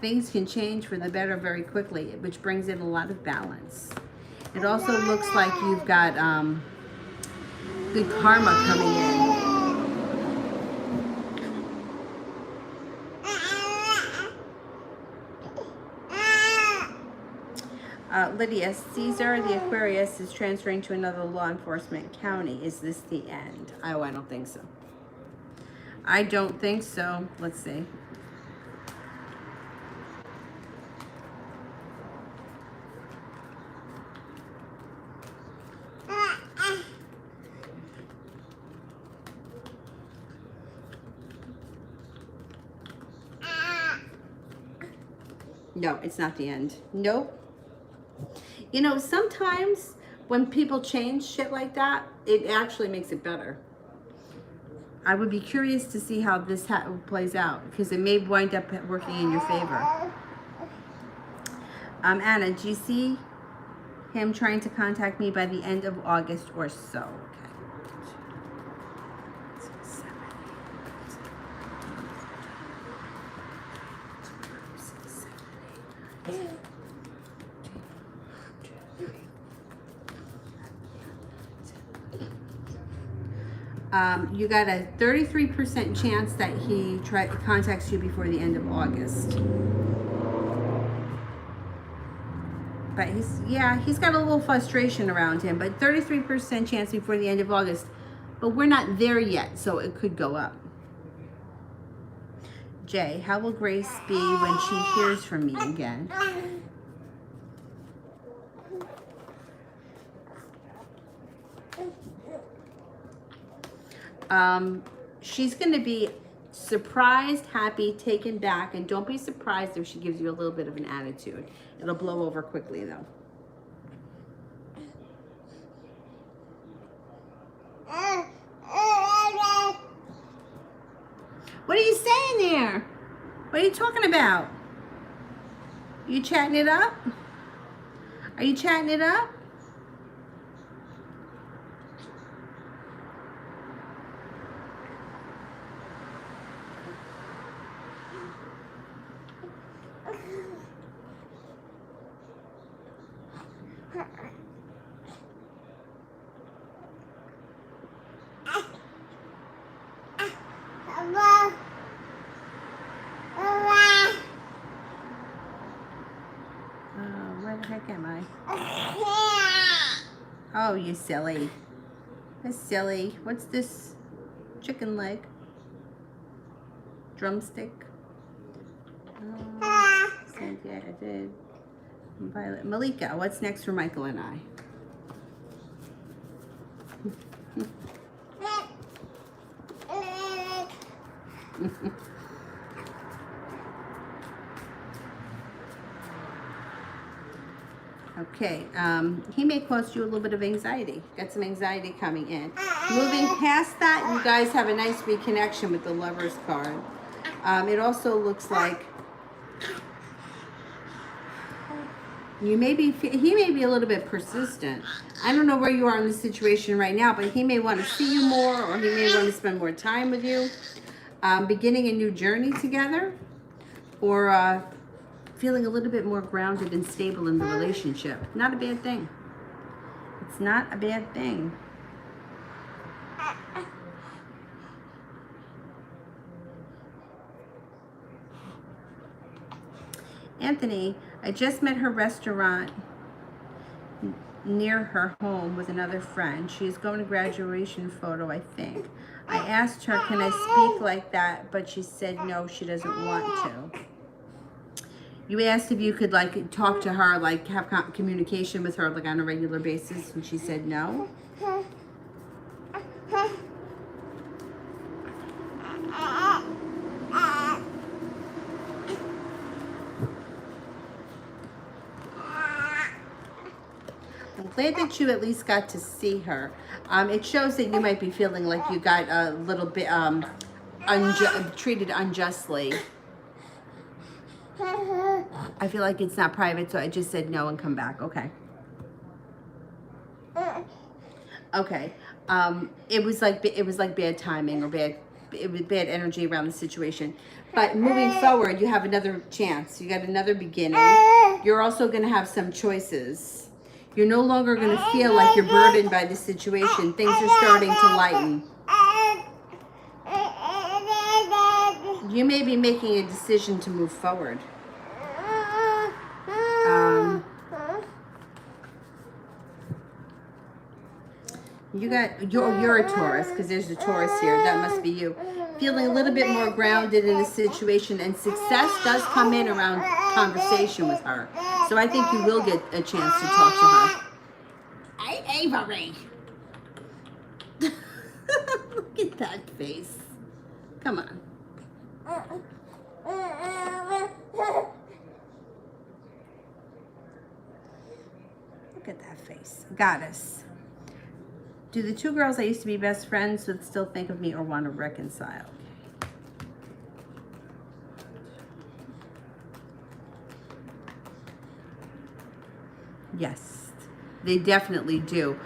A: things can change for the better very quickly, which brings in a lot of balance. It also looks like you've got good karma coming in. Lydia, Caesar, the Aquarius, is transferring to another law enforcement county. Is this the end? Oh, I don't think so. I don't think so. Let's see. No, it's not the end. Nope. You know, sometimes when people change shit like that, it actually makes it better. I would be curious to see how this plays out, because it may wind up working in your favor. Anna, do you see him trying to contact me by the end of August or so? You got a 33% chance that he contacts you before the end of August. But he's got a little frustration around him, but 33% chance before the end of August. But we're not there yet, so it could go up. Jay, how will Grace be when she hears from me again? She's going to be surprised, happy, taken back, and don't be surprised if she gives you a little bit of an attitude. It'll blow over quickly, though. What are you saying there? What are you talking about? You chatting it up? Are you chatting it up? Where the heck am I? Oh, you silly. That's silly. What's this? Chicken leg? Drumstick? Cynthia, I did. Violet. Malika, what's next for Michael and I? Okay, he may cause you a little bit of anxiety. Got some anxiety coming in. Moving past that, you guys have a nice reconnection with the Lover's card. It also looks like he may be a little bit persistent. I don't know where you are in the situation right now, but he may want to see you more, or he may want to spend more time with you. Beginning a new journey together, or feeling a little bit more grounded and stable in the relationship. Not a bad thing. It's not a bad thing. Anthony, I just met her restaurant near her home with another friend. She is going to graduation photo, I think. I asked her, can I speak like that? But she said no, she doesn't want to. You asked if you could like talk to her, like have communication with her like on a regular basis, and she said no. I'm glad that you at least got to see her. It shows that you might be feeling like you got a little bit treated unjustly. I feel like it's not private, so I just said no and come back. Okay. Okay. It was like bad timing, or it was bad energy around the situation. But moving forward, you have another chance. You got another beginning. You're also going to have some choices. You're no longer going to feel like you're burdened by the situation. Things are starting to lighten. You may be making a decision to move forward. You're a Taurus, because there's a Taurus here. That must be you. Feeling a little bit more grounded in the situation, and success does come in around conversation with her. So I think you will get a chance to talk to her. Hey, Avery. Look at that face. Come on. Look at that face. Goddess. Do the two girls I used to be best friends with still think of me or want to reconcile? Yes, they definitely do.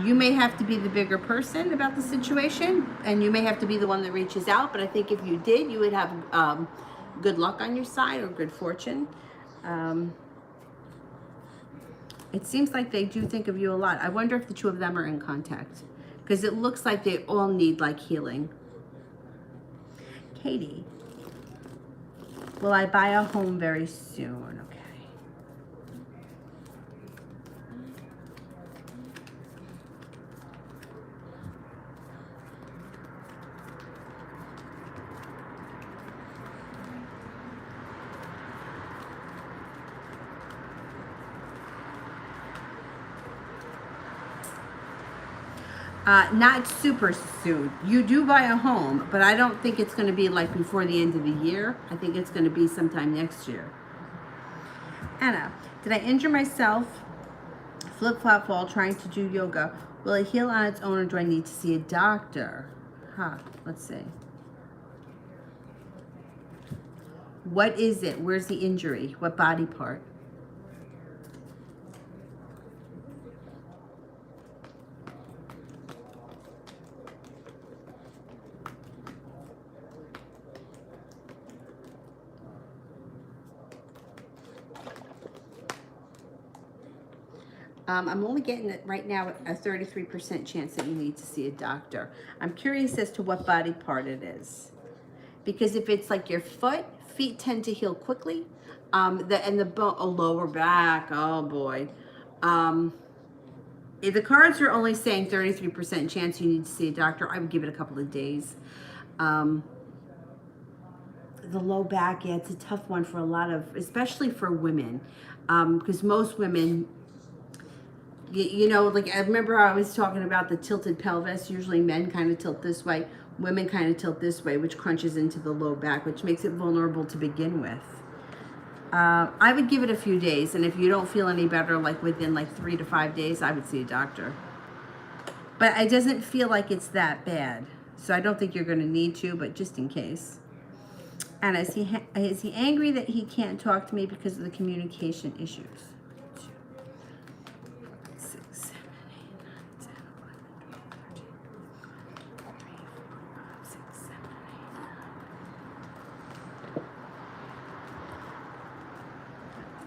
A: You may have to be the bigger person about the situation, and you may have to be the one that reaches out, but I think if you did, you would have good luck on your side, or good fortune. It seems like they do think of you a lot. I wonder if the two of them are in contact, because it looks like they all need like healing. Katie, will I buy a home very soon? Okay. Not super soon. You do buy a home, but I don't think it's going to be like before the end of the year. I think it's going to be sometime next year. Anna, did I injure myself flip-flop while trying to do yoga? Will it heal on its own, or do I need to see a doctor? Let's see. What is it? Where's the injury? What body part? I'm only getting it right now a 33% chance that you need to see a doctor. I'm curious as to what body part it is. Because if it's like your foot, feet tend to heal quickly. Lower back, oh boy. If the cards are only saying 33% chance you need to see a doctor, I would give it a couple of days. The low back, yeah, it's a tough one for a lot of, especially for women. Because most women, you know, like I remember I was talking about the tilted pelvis. Usually men kind of tilt this way, women kind of tilt this way, which crunches into the low back, which makes it vulnerable to begin with. I would give it a few days, and if you don't feel any better, like within like 3 to 5 days, I would see a doctor. But it doesn't feel like it's that bad, so I don't think you're going to need to, but just in case. And is he angry that he can't talk to me because of the communication issues?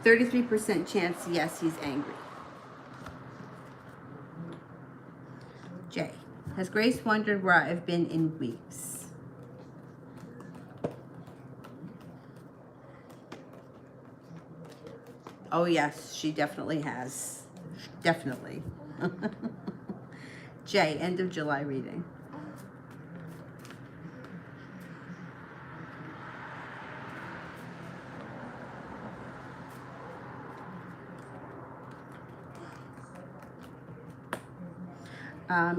A: 33% chance, yes, he's angry. Jay, has Grace wondered where I've been in weeks? Oh, yes, she definitely has. Definitely. Jay, end of July reading.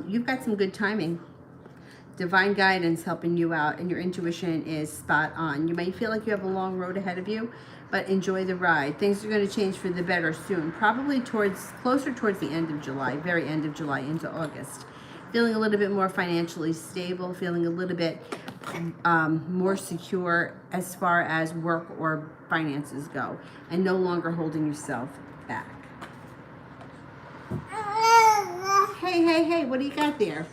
A: You've got some good timing. Divine guidance helping you out, and your intuition is spot on. You may feel like you have a long road ahead of you, but enjoy the ride. Things are going to change for the better soon, probably closer towards the end of July, very end of July into August. Feeling a little bit more financially stable, feeling a little bit more secure as far as work or finances go, and no longer holding yourself back. Hey, what do you got there?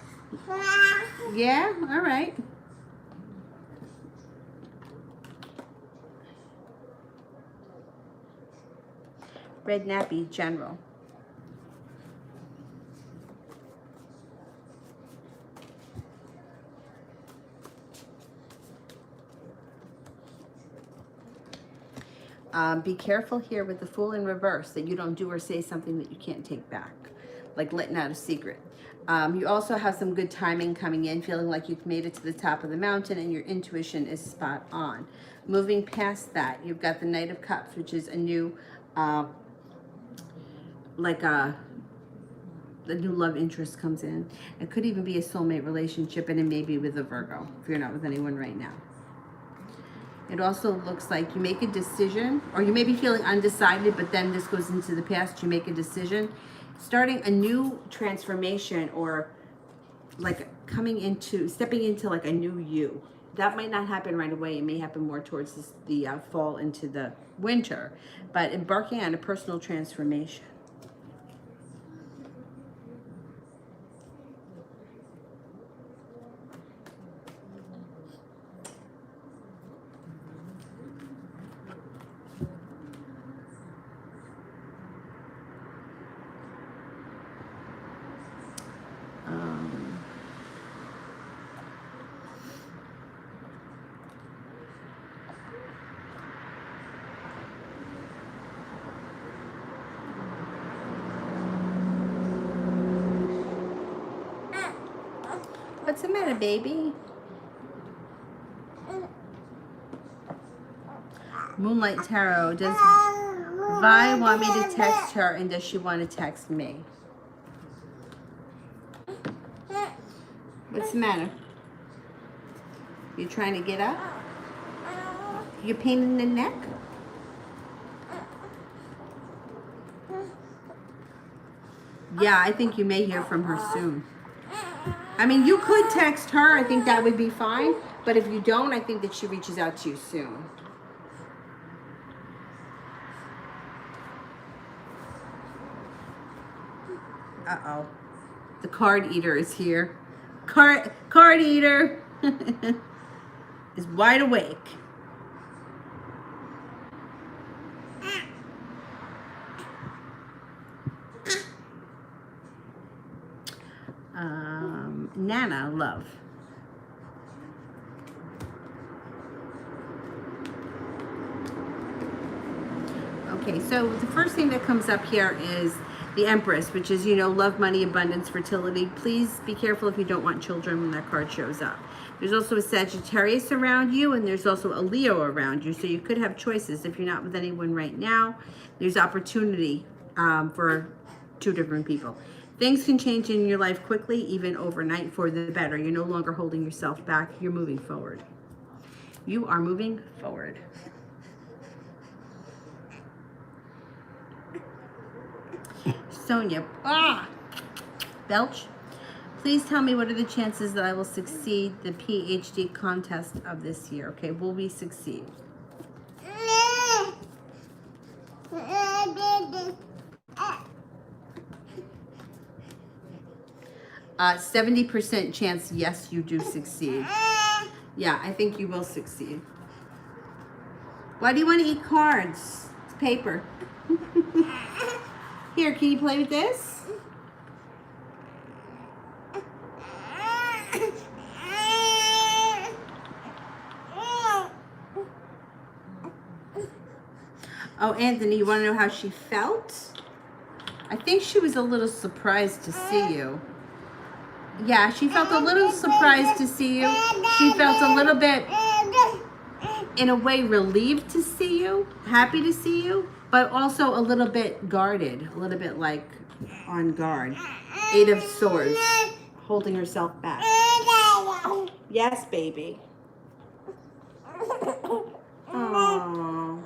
A: Yeah, all right. Red nappy, general. Be careful here with the Fool in reverse, that you don't do or say something that you can't take back, like letting out a secret. You also have some good timing coming in, feeling like you've made it to the top of the mountain and your intuition is spot on. Moving past that, you've got the Knight of Cups, which is a new, the new love interest comes in. It could even be a soulmate relationship, and it may be with a Virgo, if you're not with anyone right now. It also looks like you make a decision, or you may be feeling undecided, but then this goes into the past. You make a decision, starting a new transformation, or like stepping into like a new you. That might not happen right away. It may happen more towards the fall into the winter, but embarking on a personal transformation. What's the matter, baby? Moonlight Tarot. Does Vi want me to text her, and does she want to text me? What's the matter? You trying to get up? You pain in the neck? Yeah, I think you may hear from her soon. I mean, you could text her. I think that would be fine. But if you don't, I think that she reaches out to you soon. Uh-oh. The card eater is here. Card eater is wide awake. Nana, love. Okay, so the first thing that comes up here is the Empress, which is, you know, love, money, abundance, fertility. Please be careful if you don't want children when that card shows up. There's also a Sagittarius around you, and there's also a Leo around you, so you could have choices. If you're not with anyone right now, there's opportunity for two different people. Things can change in your life quickly, even overnight, for the better. You're no longer holding yourself back. You're moving forward. You are moving forward. Sonia, belch. Please tell me, what are the chances that I will succeed the PhD contest of this year? Okay, will we succeed? 70% chance, yes, you do succeed. Yeah, I think you will succeed. Why do you want to eat cards? It's paper. Here, can you play with this? Oh, Anthony, you want to know how she felt? I think she was a little surprised to see you. Yeah, she felt a little surprised to see you. She felt a little bit, in a way, relieved to see you, happy to see you, but also a little bit guarded, a little bit like on guard. 8 of Swords, holding herself back. Yes, baby. Aww.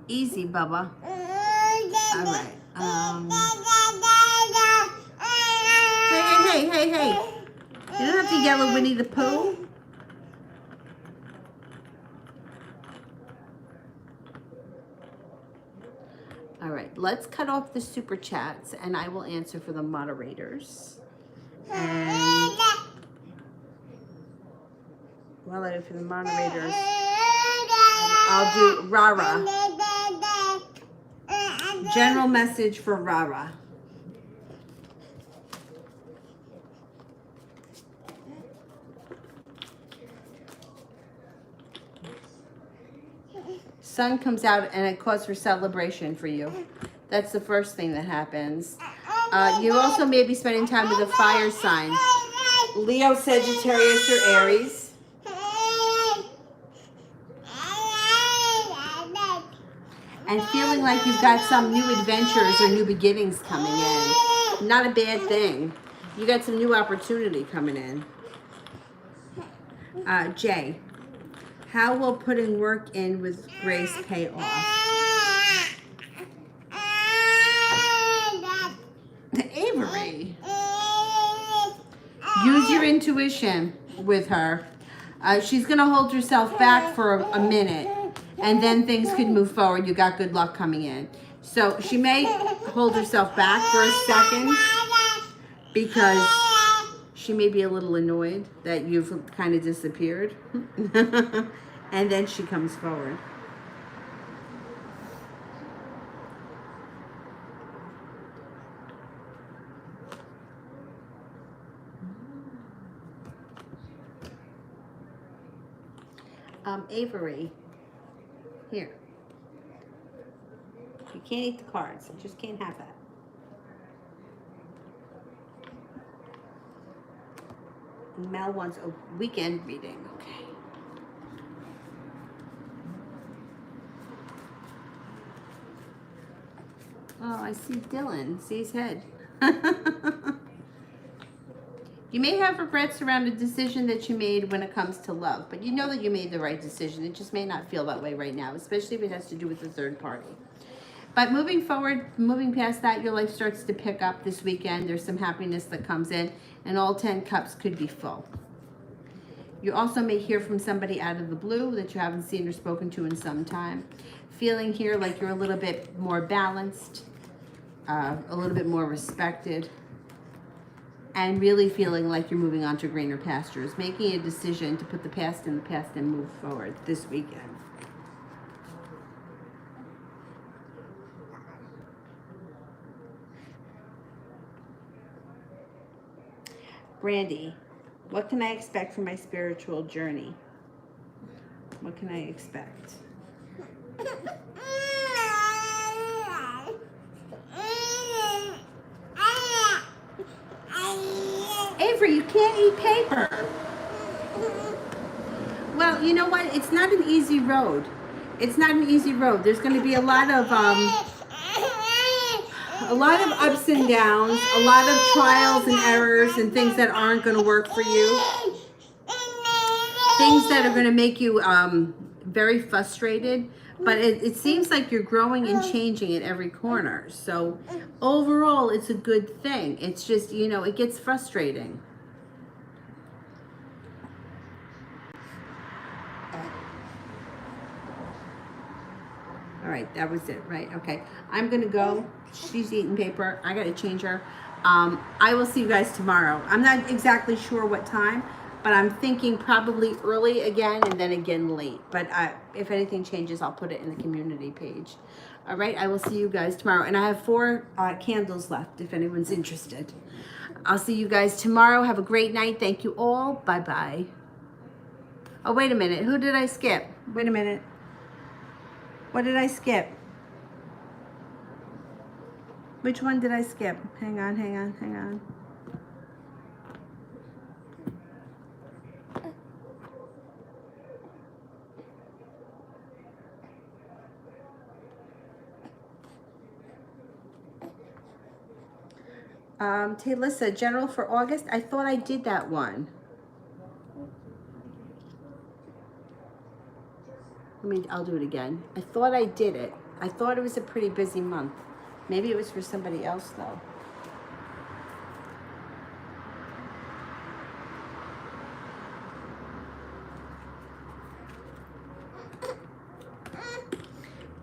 A: Easy, Bubba. All right. Hey. You don't have to yell at Winnie the Pooh. All right, let's cut off the super chats and I will answer for the moderators. And while I do for the moderators, I'll do Rara. General message for Rara. Sun comes out and it calls for celebration for you. That's the first thing that happens. You also may be spending time with a fire sign. Leo, Sagittarius, or Aries. And feeling like you've got some new adventures or new beginnings coming in. Not a bad thing. You got some new opportunity coming in. Jay, how will putting work in with grace pay off? Avery, use your intuition with her. She's going to hold herself back for a minute. And then things could move forward. You got good luck coming in. So she may hold herself back for a second because she may be a little annoyed that you've kind of disappeared. And then she comes forward. Avery. Here. You can't eat the cards. You just can't have that. Mel wants a weekend reading. Okay. Oh, I see Dylan. See his head. You may have regrets around a decision that you made when it comes to love, but you know that you made the right decision. It just may not feel that way right now, especially if it has to do with the third party. But moving forward, moving past that, your life starts to pick up this weekend. There's some happiness that comes in, and all 10 cups could be full. You also may hear from somebody out of the blue that you haven't seen or spoken to in some time. Feeling here like you're a little bit more balanced, a little bit more respected, and really feeling like you're moving on to greener pastures, making a decision to put the past in the past and move forward this weekend. Brandy, what can I expect from my spiritual journey? What can I expect? Avery, you can't eat paper. Well, you know what? It's not an easy road. It's not an easy road. There's going to be a lot of ups and downs, a lot of trials and errors and things that aren't going to work for you. Things that are going to make you very frustrated. But it seems like you're growing and changing at every corner. So overall, it's a good thing. It's just, you know, it gets frustrating. All right, that was it, right? Okay, I'm gonna go. She's eating paper. I gotta change her. I will see you guys tomorrow. I'm not exactly sure what time, but I'm thinking probably early again and then again late. But if anything changes, I'll put it in the community page. All right, I will see you guys tomorrow. And I have 4 candles left if anyone's interested. I'll see you guys tomorrow. Have a great night. Thank you all. Bye-bye. Oh, wait a minute. Who did I skip? Wait a minute. What did I skip? Which one did I skip? Hang on, hang on, hang on. Taylissa, general for August. I thought I did that one. I'll do it again. I thought I did it. I thought it was a pretty busy month. Maybe it was for somebody else though.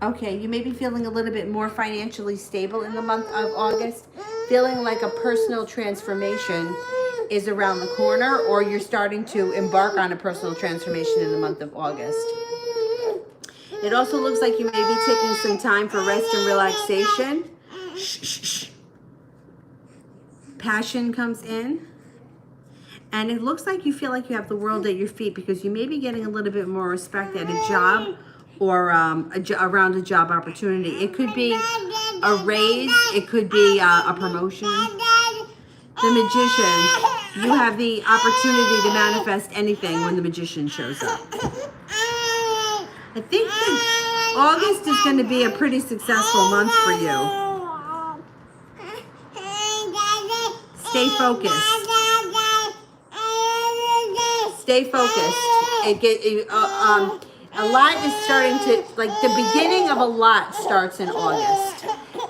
A: Okay, you may be feeling a little bit more financially stable in the month of August. Feeling like a personal transformation is around the corner, or you're starting to embark on a personal transformation in the month of August. It also looks like you may be taking some time for rest and relaxation. Shh, shh, shh. Passion comes in. And it looks like you feel like you have the world at your feet because you may be getting a little bit more respect at a job or around a job opportunity. It could be a raise. It could be a promotion. The Magician. You have the opportunity to manifest anything when the Magician shows up. I think that August is going to be a pretty successful month for you. Stay focused. Stay focused. A lot is starting to, like the beginning of a lot starts in August.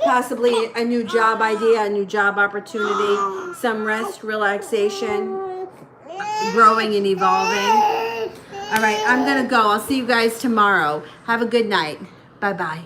A: Possibly a new job idea, a new job opportunity, some rest, relaxation, growing and evolving. All right, I'm going to go. I'll see you guys tomorrow. Have a good night. Bye-bye.